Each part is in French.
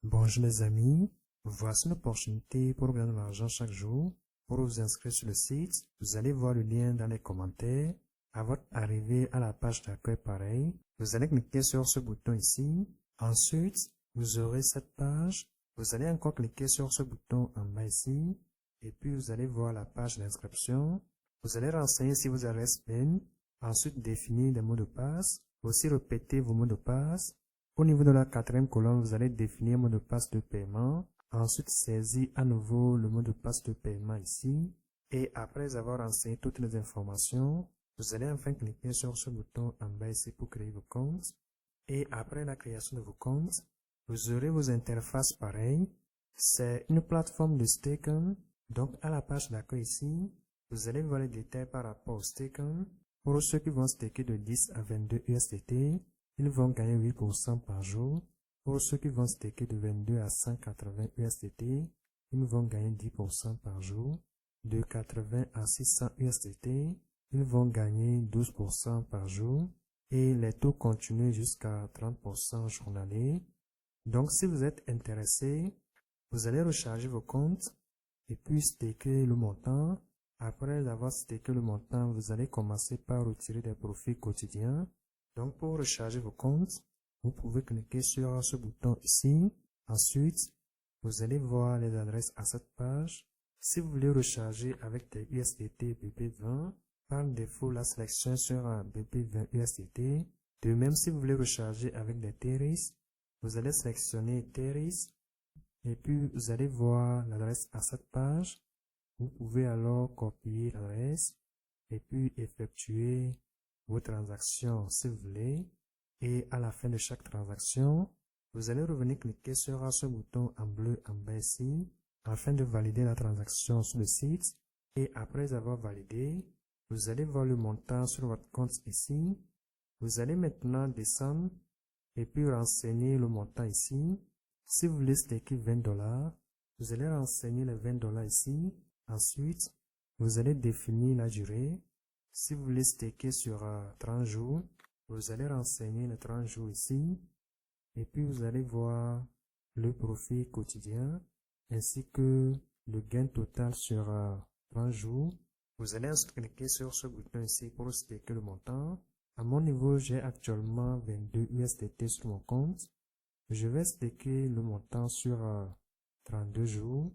Bonjour les amis, voici une opportunité pour gagner de l'argent chaque jour. Pour vous inscrire sur le site, vous allez voir le lien dans les commentaires. À votre arrivée à la page d'accueil pareil, vous allez cliquer sur ce bouton ici. Ensuite, vous aurez cette page. Vous allez encore cliquer sur ce bouton en bas ici. Et puis vous allez voir la page d'inscription. Vous allez renseigner si vous avez SPN. Ensuite, définir les mots de passe. Aussi répéter vos mots de passe. Au niveau de la quatrième colonne, vous allez définir le mot de passe de paiement. Ensuite, saisir à nouveau le mot de passe de paiement ici. Et après avoir renseigné toutes les informations, vous allez enfin cliquer sur ce bouton en bas ici pour créer vos comptes. Et après la création de vos comptes, vous aurez vos interfaces pareilles. C'est une plateforme de staking. Donc, à la page d'accueil ici, vous allez voir les détails par rapport au staking. Pour ceux qui vont staker de 10 à 22 USDT, ils vont gagner 8% par jour. Pour ceux qui vont staker de 22 à 180 USDT, ils vont gagner 10% par jour. De 80 à 600 USDT, ils vont gagner 12% par jour. Et les taux continuent jusqu'à 30% journalier. Donc, si vous êtes intéressé, vous allez recharger vos comptes et puis staker le montant. Après avoir staké le montant, vous allez commencer par retirer des profits quotidiens. Donc, pour recharger vos comptes, vous pouvez cliquer sur ce bouton ici. Ensuite, vous allez voir les adresses à cette page. Si vous voulez recharger avec des USDT BP20, par défaut, la sélection sera BP20 USDT. De même, si vous voulez recharger avec des Teris, vous allez sélectionner Teris. Et puis, vous allez voir l'adresse à cette page. Vous pouvez alors copier l'adresse et puis effectuer vos transactions si vous voulez. Et à la fin de chaque transaction, vous allez revenir cliquer sur ce bouton en bleu en bas ici afin de valider la transaction sur le site. Et après avoir validé, vous allez voir le montant sur votre compte ici. Vous allez maintenant descendre et puis renseigner le montant ici. Si vous voulez staker 20 $, vous allez renseigner les 20 $ ici. Ensuite, vous allez définir la durée. Si vous voulez staker sur 30 jours, vous allez renseigner les 30 jours ici. Et puis, vous allez voir le profit quotidien ainsi que le gain total sur 30 jours. Vous allez ensuite cliquer sur ce bouton ici pour staker le montant. À mon niveau, j'ai actuellement 22 USDT sur mon compte. Je vais staker le montant sur 32 jours.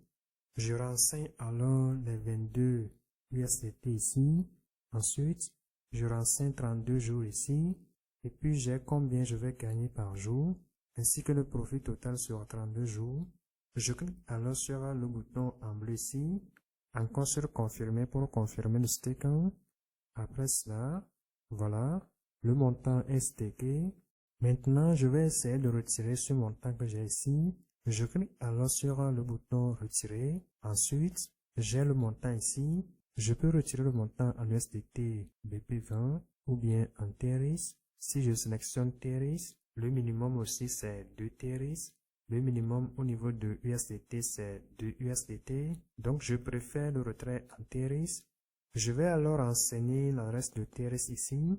Je renseigne alors les 22 USDT ici. Ensuite, je renseigne 32 jours ici. Et puis, j'ai combien je vais gagner par jour, ainsi que le profit total sur 32 jours. Je clique alors sur le bouton en bleu ici. Encore sur confirmer pour confirmer le staking. Après cela, voilà, le montant est stacké. Maintenant, je vais essayer de retirer ce montant que j'ai ici. Je clique alors sur le bouton retirer. Ensuite, j'ai le montant ici. Je peux retirer le montant en USDT BP20 ou bien en Teris. Si je sélectionne Teris, le minimum aussi c'est 2 Teris. Le minimum au niveau de USDT c'est 2 USDT. Donc, je préfère le retrait en Teris. Je vais alors renseigner l'adresse de Teris ici.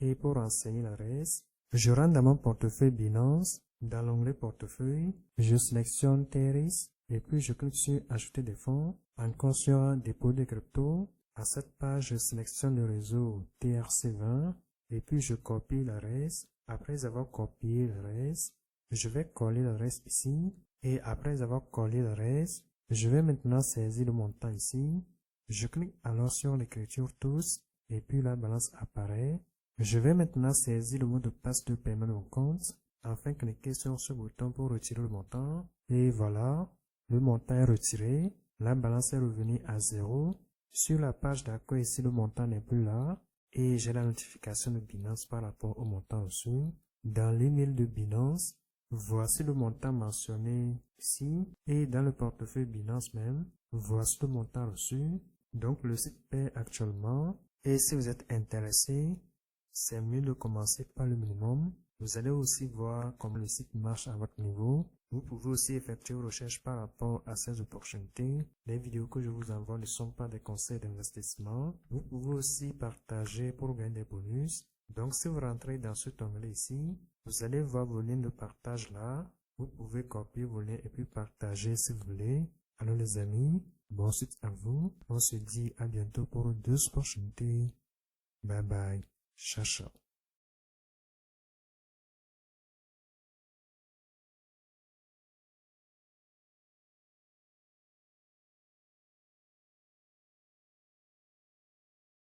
Et pour renseigner l'adresse, je rentre dans mon portefeuille Binance. Dans l'onglet portefeuille, je sélectionne Teris et puis je clique sur ajouter des fonds. Encore sur dépôt de crypto. À cette page, je sélectionne le réseau TRC20 et puis je copie l'adresse. Après avoir copié l'adresse, je vais coller l'adresse ici. Et après avoir collé l'adresse, je vais maintenant saisir le montant ici. Je clique alors sur l'écriture tous et puis la balance apparaît. Je vais maintenant saisir le mot de passe de paiement de mon compte. Enfin, cliquer sur ce bouton pour retirer le montant. Et voilà, le montant est retiré. La balance est revenue à 0. Sur la page d'accueil ici, le montant n'est plus là. Et j'ai la notification de Binance par rapport au montant reçu. Dans l'email de Binance, voici le montant mentionné ici. Et dans le portefeuille Binance même, voici le montant reçu. Donc, le site paie actuellement. Et si vous êtes intéressé, c'est mieux de commencer par le minimum. Vous allez aussi voir comment le site marche à votre niveau. Vous pouvez aussi effectuer vos recherches par rapport à ces opportunités. Les vidéos que je vous envoie ne sont pas des conseils d'investissement. Vous pouvez aussi partager pour gagner des bonus. Donc, si vous rentrez dans cet onglet ici, vous allez voir vos liens de partage là. Vous pouvez copier vos liens et puis partager si vous voulez. Alors les amis, bon suite à vous. On se dit à bientôt pour d'autres opportunités. Bye bye. Ciao, ciao.